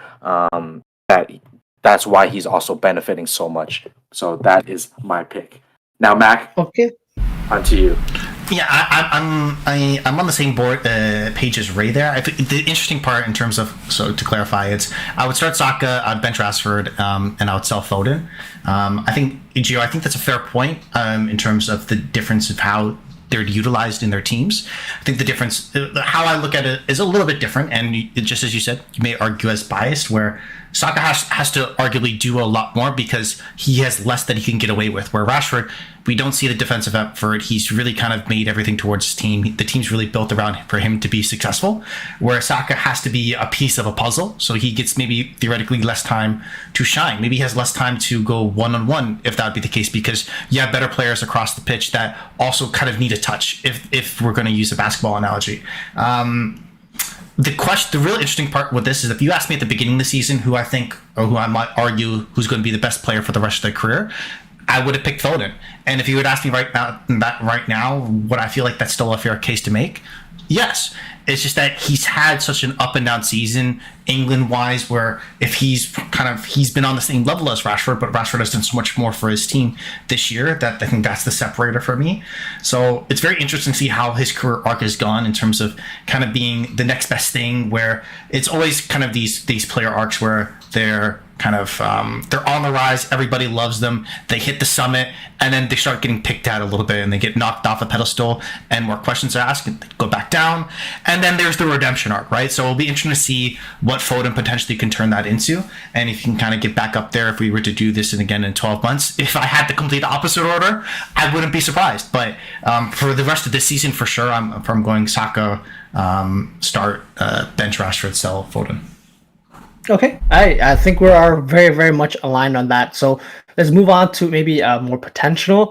that's why he's also benefiting so much. So that is my pick. Now, Mac, okay, on to you. Yeah, I'm on the same page as Ray there. The interesting part in terms of, so to clarify, it's I would start Saka, I'd bench Rashford, and I would sell Foden. I think that's a fair point in terms of the difference of how they're utilized in their teams. I think the difference, how I look at it, is a little bit different. And just as you said, you may argue as biased, where Saka has to arguably do a lot more because he has less that he can get away with. Where Rashford, we don't see the defensive effort. He's really kind of made everything towards his team. The team's really built around for him to be successful, where Saka has to be a piece of a puzzle. So he gets maybe theoretically less time to shine. Maybe he has less time to go one-on-one, if that would be the case, because you have better players across the pitch that also kind of need a touch, if we're going to use a basketball analogy. The real interesting part with this is, if you asked me at the beginning of the season who I think, or who I might argue who's going to be the best player for the rest of their career, I would have picked Foden. And if you would ask me right now, would I feel like that's still a fair case to make? Yes. It's just that he's had such an up and down season, England-wise, where if he's been on the same level as Rashford, but Rashford has done so much more for his team this year that I think that's the separator for me. So it's very interesting to see how his career arc has gone in terms of kind of being the next best thing, where it's always kind of these player arcs where they're kind of they're on the rise, everybody loves them, they hit the summit, and then they start getting picked at a little bit and they get knocked off a pedestal and more questions are asked and they go back down, and then there's the redemption arc, right? So it'll be interesting to see what Foden potentially can turn that into, and if he can kind of get back up there if we were to do this again in 12 months. If I had the complete opposite order, I wouldn't be surprised, but for the rest of this season, for sure, I'm going Saka, start, bench Rashford, sell Foden. Okay, I think we are very, very much aligned on that. So let's move on to maybe a more potentially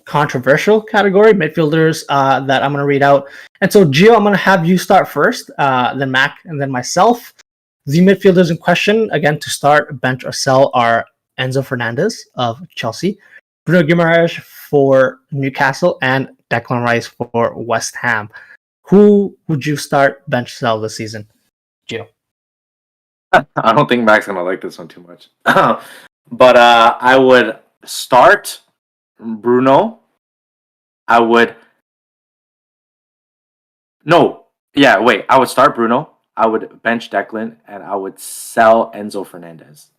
controversial category, midfielders that I'm going to read out. And so, Gio, I'm going to have you start first, then Mac, and then myself. The midfielders in question, again, to start, bench, or sell, are Enzo Fernandez of Chelsea, Bruno Guimaraes for Newcastle, and Declan Rice for West Ham. Who would you start, bench, sell this season, Gio? I don't think Mac's gonna like this one too much. But I would start Bruno. I would I would start Bruno. I would bench Declan, and I would sell Enzo Fernandez.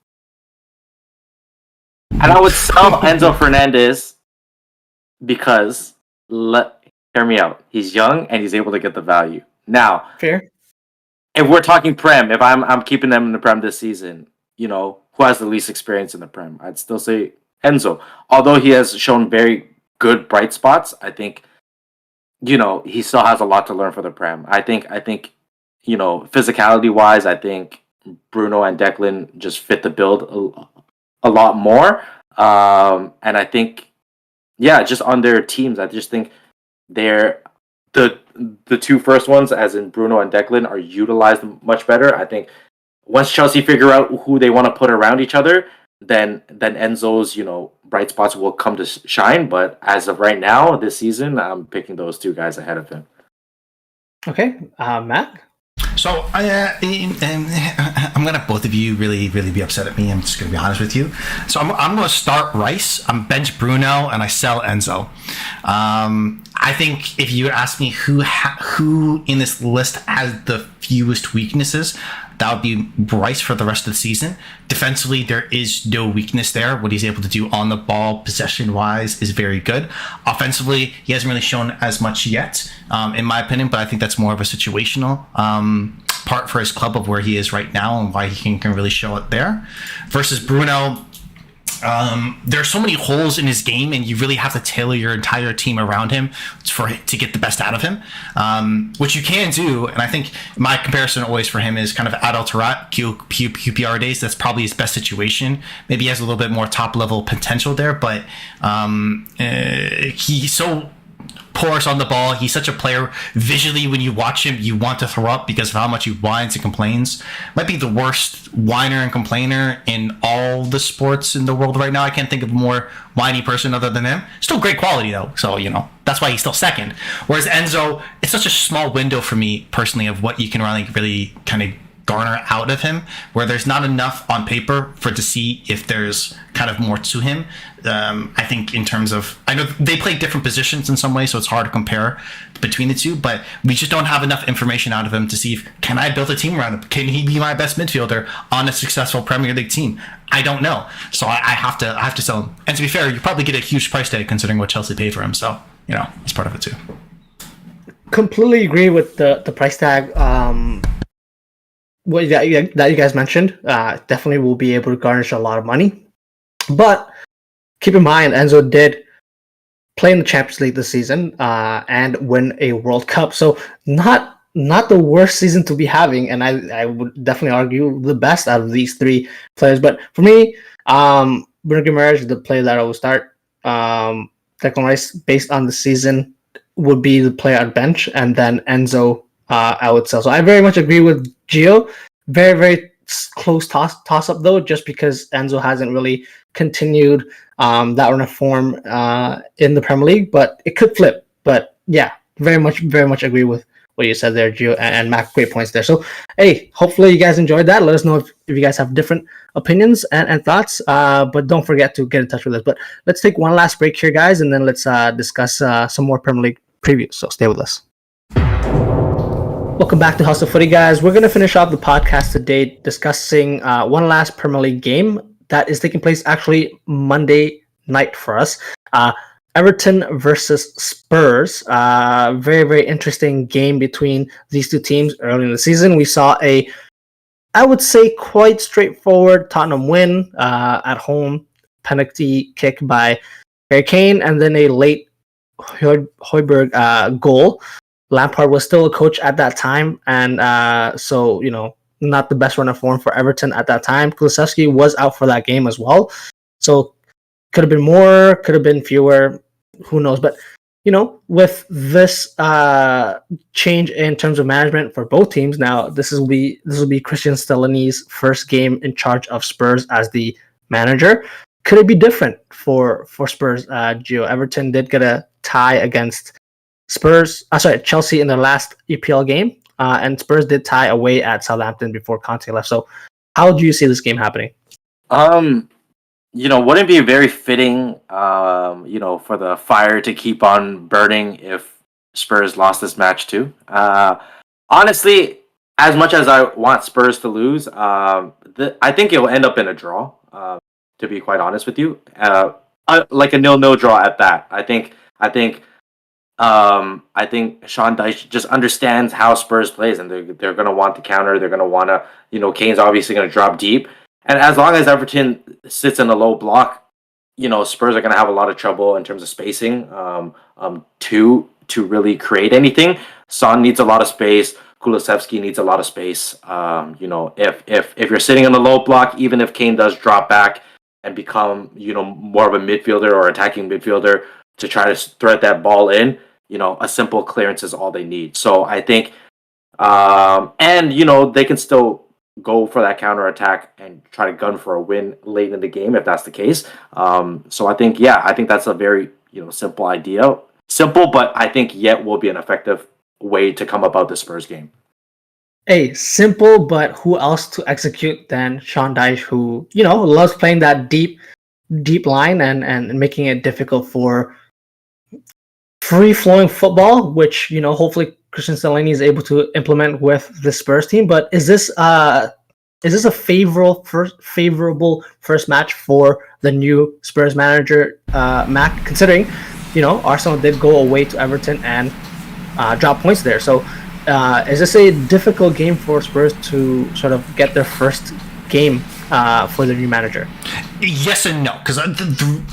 And I would sell Enzo Fernandez because hear me out. He's young and he's able to get the value. Now, fair. If we're talking Prem, if I'm keeping them in the Prem this season, who has the least experience in the Prem? I'd still say Enzo. Although he has shown very good bright spots, I think, he still has a lot to learn for the Prem. I think, physicality wise, I think Bruno and Declan just fit the build a lot more. And I think, just on their teams, I just think they're the two first ones, as in Bruno and Declan, are utilized much better. I think once Chelsea figure out who they want to put around each other, then Enzo's bright spots will come to shine. But as of right now, this season, I'm picking those two guys ahead of him. Okay, Matt. So I'm gonna have both of you really, really be upset at me. I'm just gonna be honest with you. So I'm gonna start Rice. I'm bench Bruno, and I sell Enzo. I think if you ask me who in this list has the fewest weaknesses, that would be Rice for the rest of the season. Defensively, there is no weakness there. What he's able to do on the ball, possession-wise, is very good. Offensively, he hasn't really shown as much yet, in my opinion, but I think that's more of a situational part for his club of where he is right now and why he can really show it there. Versus Bruno, there are so many holes in his game, and you really have to tailor your entire team around him to get the best out of him, which you can do. And I think my comparison always for him is kind of Adel Taarabt, QPR days. That's probably his best situation. Maybe he has a little bit more top level potential there, but he's so porous on the ball. He's such a player. Visually, when you watch him, you want to throw up because of how much he whines and complains. Might be the worst whiner and complainer in all the sports in the world right now. I can't think of a more whiny person other than him. Still great quality, though. So, that's why he's still second. Whereas Enzo, it's such a small window for me, personally, of what you can really kind of garner out of him, where there's not enough on paper to see if there's kind of more to him. I think in terms of, I know they play different positions in some ways, so it's hard to compare between the two, but we just don't have enough information out of him to see if, can I build a team around him? Can he be my best midfielder on a successful Premier League team? I don't know. So I have to sell him. And to be fair, you probably get a huge price tag considering what Chelsea paid for him. So, it's part of it too. Completely agree with the price tag. What that you guys mentioned, definitely will be able to garnish a lot of money. But keep in mind, Enzo did play in the Champions League this season and win a World Cup. So not the worst season to be having, and I would definitely argue the best out of these three players. But for me, Bruno Guimaraes is the player that I will start. Declan Rice, based on the season, would be the player I'd bench, and then Enzo I would sell. So I very much agree with Gio. Very, very close toss up though, just because Enzo hasn't really continued that run of form in the Premier League, but it could flip. But yeah, very much agree with what you said there, Gio and Mac. Great points there. So hey, hopefully you guys enjoyed that. Let us know if you guys have different opinions and thoughts. But don't forget to get in touch with us. But let's take one last break here, guys, and then let's discuss some more Premier League previews. So stay with us. Welcome back to House of Footy, guys. We're going to finish off the podcast today discussing one last Premier League game that is taking place actually Monday night for us. Everton versus Spurs. Very, very interesting game between these two teams early in the season. We saw I would say, quite straightforward Tottenham win at home, penalty kick by Harry Kane, and then a late Højbjerg goal. Lampard was still a coach at that time, and so not the best run of form for Everton at that time. Kulusevski was out for that game as well. So could have been more, could have been fewer, who knows. But, with this change in terms of management for both teams, now this will be Christian Stellini's first game in charge of Spurs as the manager. Could it be different for Spurs? Gio, Everton did get a tie against Chelsea in their last EPL game, and Spurs did tie away at Southampton before Conte left. So, how do you see this game happening? Wouldn't it be very fitting, for the fire to keep on burning if Spurs lost this match too? Honestly, as much as I want Spurs to lose, I think it will end up in a draw. To be quite honest with you, like a 0-0 draw at that. I think Sean Dyche just understands how Spurs plays, and they're going to want the counter. They're going to want to, Kane's obviously going to drop deep. And as long as Everton sits in a low block, Spurs are going to have a lot of trouble in terms of spacing to really create anything. Son needs a lot of space. Kulusevski needs a lot of space. If you're sitting in a low block, even if Kane does drop back and become, more of a midfielder or attacking midfielder to try to thread that ball in, a simple clearance is all they need. So I think, they can still go for that counter attack and try to gun for a win late in the game if that's the case. So I think that's a very simple idea. Simple, but I think yet will be an effective way to come about the Spurs game. Simple, but who else to execute than Sean Dyche, who loves playing that deep line and making it difficult for free-flowing football, which hopefully Christian Stellini is able to implement with the Spurs team. But is this a favorable first match for the new Spurs manager, Mac? Considering Arsenal did go away to Everton and drop points there. So is this a difficult game for Spurs to sort of get their first game for the new manager? Yes and no, because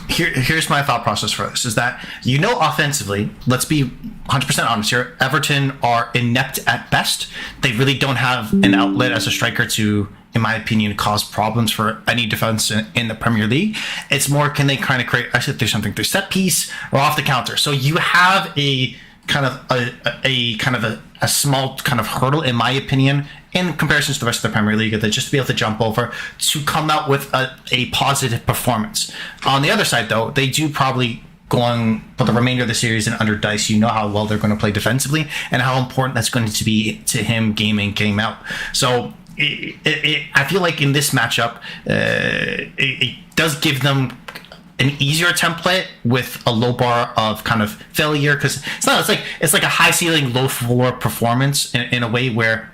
here's my thought process for this: is that offensively, let's be 100% honest here. Everton are inept at best. They really don't have an outlet as a striker to, in my opinion, cause problems for any defense in the Premier League. It's more, can they kind of create? I should do something through set piece or off the counter. So you have a kind of a small kind of hurdle, in my opinion, in comparison to the rest of the Premier League, that just to be able to jump over to come out with a positive performance. On the other side, though, they do probably going for the remainder of the series and under Dice, how well they're going to play defensively and how important that's going to be to him game in, game out. So I feel like in this matchup, it does give them an easier template with a low bar of kind of failure, because it's like a high ceiling, low floor performance in a way where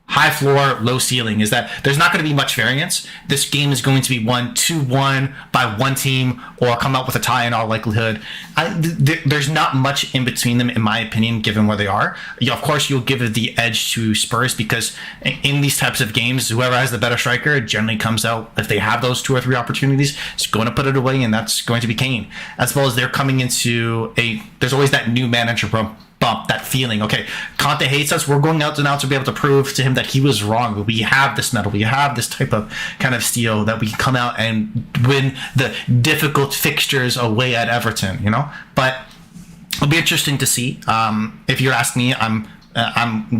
high floor, low ceiling is that there's not going to be much variance. This game is going to be 2-1 by one team or come out with a tie in all likelihood. There's not much in between them, in my opinion, given where they are. Of course, you'll give the edge to Spurs because in these types of games, whoever has the better striker generally comes out, if they have those 2 or 3 opportunities, is going to put it away, and that's going to be Kane. As well as they're coming into there's always that new manager bump, that feeling, okay, Conte hates us, we're going out now to be able to prove to him that he was wrong. We have this metal, we have this type of kind of steel that we can come out and win the difficult fixtures away at Everton, but it'll be interesting to see. If you're asking me, I'm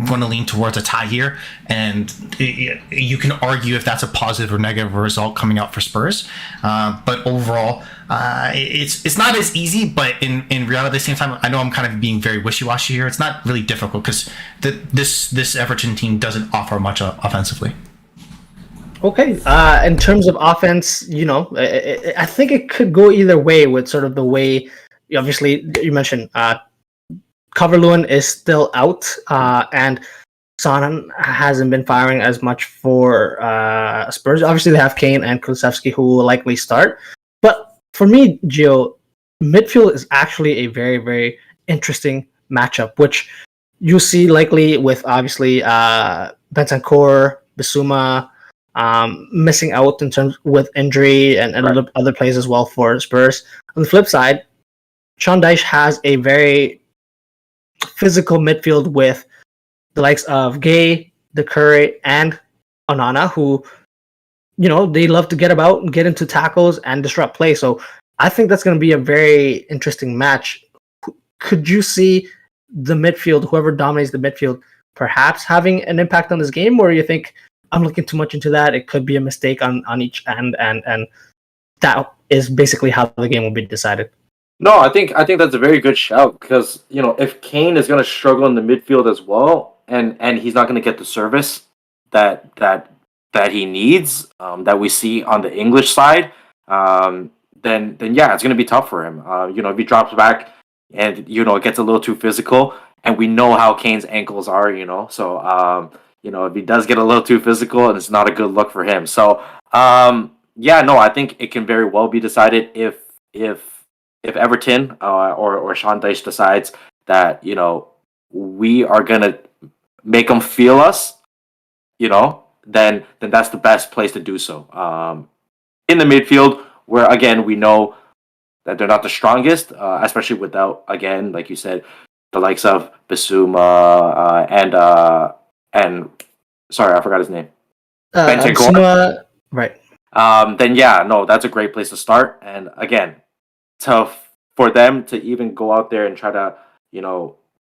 going to lean towards a tie here, and you can argue if that's a positive or negative result coming out for Spurs. But overall, it's not as easy. But in reality, at the same time, I know I'm kind of being very wishy-washy here. It's not really difficult because this Everton team doesn't offer much offensively. Okay. In terms of offense, I think it could go either way with sort of the way. Obviously, you mentioned. Calvert-Lewin is still out, and Son hasn't been firing as much for Spurs. Obviously, they have Kane and Kulusevski, who will likely start. But for me, Gio, midfield is actually a very, very interesting matchup, which you see likely with, obviously, Bentancur, Bissouma missing out in terms with injury and other plays as well for Spurs. On the flip side, Sean Dyche has a very physical midfield with the likes of Gay, Doucouré, and Onana, who, they love to get about and get into tackles and disrupt play. So I think that's going to be a very interesting match. Could you see the midfield, whoever dominates the midfield, perhaps having an impact on this game, or you think I'm looking too much into that? It could be a mistake on each end, and that is basically how the game will be decided. No, I think that's a very good shout because if Kane is going to struggle in the midfield as well, and he's not going to get the service that he needs, that we see on the English side, then yeah, it's going to be tough for him. If he drops back and it gets a little too physical, and we know how Kane's ankles are, so if he does get a little too physical, and it's not a good look for him. So yeah, no, I think it can very well be decided if Everton or Sean Dyche decides that we are gonna make them feel us, then that's the best place to do so. In the midfield, where again we know that they're not the strongest, especially without, again, like you said, the likes of Bissouma and sorry, I forgot his name. Bissouma, right. Then yeah, no, that's a great place to start. And again, for them to even go out there and try to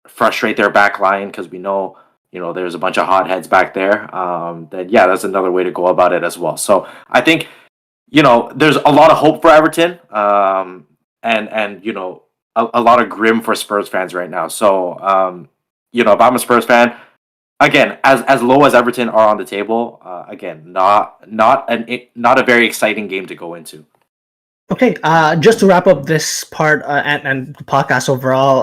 frustrate their back line, because we know there's a bunch of hotheads back there, then yeah, that's another way to go about it as well. So I think there's a lot of hope for Everton, and a lot of grim for Spurs fans right now. So if I'm a Spurs fan, again, as low as Everton are on the table, again, not a very exciting game to go into. Okay, just to wrap up this part and the podcast overall,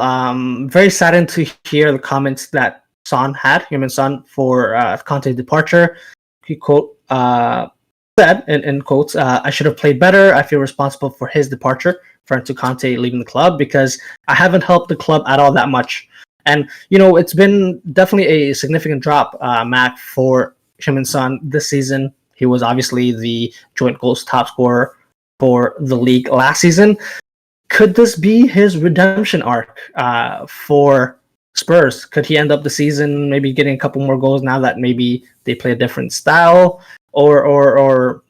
very saddened to hear the comments that Son had, Heung-min Son, for Conte's departure. He said, in quotes, I should have played better. I feel responsible for his departure, referring to Conte leaving the club, because I haven't helped the club at all that much. And, it's been definitely a significant drop, Matt, for Heung-min Son this season. He was obviously the joint goals top scorer for the league last season. Could this be his redemption arc for Spurs? Could he end up the season maybe getting a couple more goals now that maybe they play a different style? Or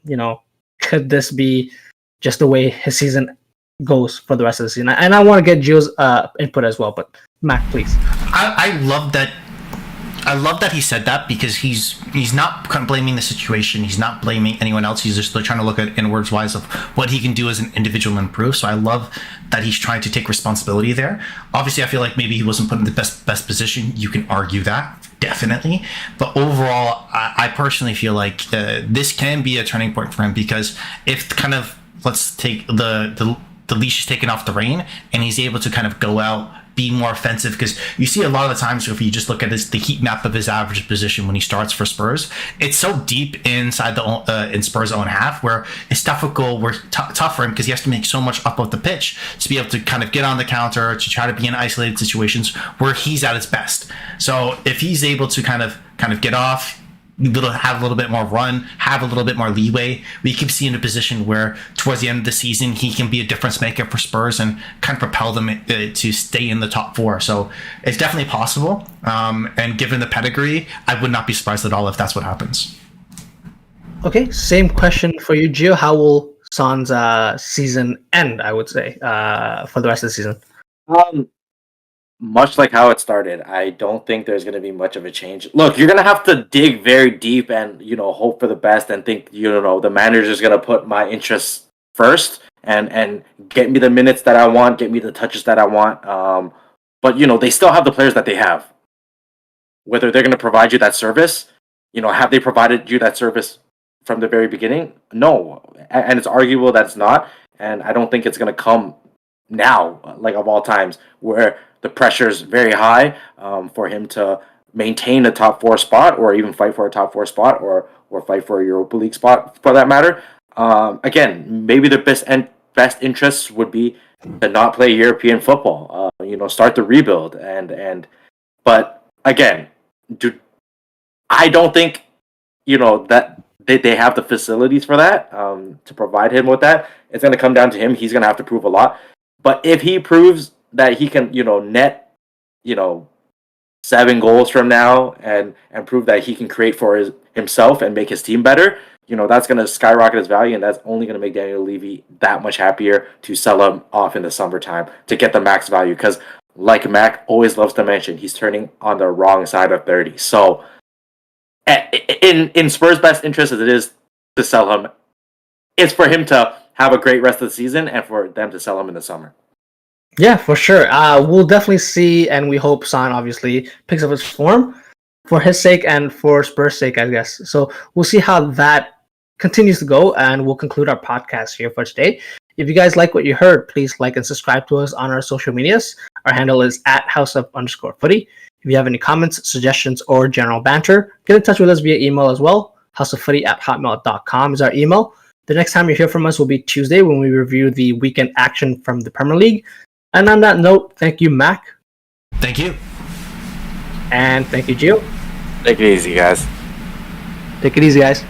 could this be just the way his season goes for the rest of the season? And I want to get Gio's input as well, but Mac, please. I love that. I love that he said that, because he's not blaming the situation. He's not blaming anyone else. He's just trying to look at inwards wise of what he can do as an individual and improve. So I love that he's trying to take responsibility there. Obviously, I feel like maybe he wasn't put in the best position. You can argue that, definitely. But overall, I personally feel like this can be a turning point for him, because if let's take the leash is taken off the rein, and he's able to kind of go out, be more offensive, because you see a lot of the times if you just look at the heat map of his average position when he starts for Spurs, it's so deep inside in Spurs' own half, where it's tough for him, because he has to make so much up of the pitch to be able to kind of get on the counter, to try to be in isolated situations where he's at his best. So if he's able to kind of get off, have a little bit more run, have a little bit more leeway, we keep seeing a position where towards the end of the season he can be a difference maker for Spurs and kind of propel them to stay in the top four. So it's definitely possible, and given the pedigree, I would not be surprised at all if that's what happens. Okay, same question for you, Gio. How will Son's season end, I would say, for the rest of the season? Much like how it started, I don't think there's going to be much of a change. Look, you're going to have to dig very deep and, hope for the best and think, the manager's going to put my interests first and get me the minutes that I want, get me the touches that I want. But, they still have the players that they have. Whether they're going to provide you that service, have they provided you that service from the very beginning? No. And it's arguable that it's not. And I don't think it's going to come now, like of all times, where the pressure is very high for him to maintain a top four spot, or even fight for a top four spot, or fight for a Europa League spot for that matter. Again, maybe the best interests would be to not play European football. Start the rebuild, but again, I don't think that they have the facilities for that to provide him with that. It's going to come down to him. He's going to have to prove a lot. But if he proves that he can, net, 7 goals from now and prove that he can create for himself and make his team better, that's going to skyrocket his value, and that's only going to make Daniel Levy that much happier to sell him off in the summertime to get the max value. Because, like Mac always loves to mention, he's turning on the wrong side of 30. So, in Spurs' best interest as it is to sell him, it's for him to have a great rest of the season and for them to sell him in the summer. Yeah, for sure. We'll definitely see, and we hope Son obviously picks up his form for his sake and for Spurs' sake, I guess. So we'll see how that continues to go, and we'll conclude our podcast here for today. If you guys like what you heard, please like and subscribe to us on our social medias. Our handle is @houseup_footy. If you have any comments, suggestions, or general banter, get in touch with us via email as well. houseoffooty@hotmail.com is our email. The next time you hear from us will be Tuesday when we review the weekend action from the Premier League. And on that note, thank you, Mac. Thank you. And thank you, Gio. Take it easy, guys. Take it easy, guys.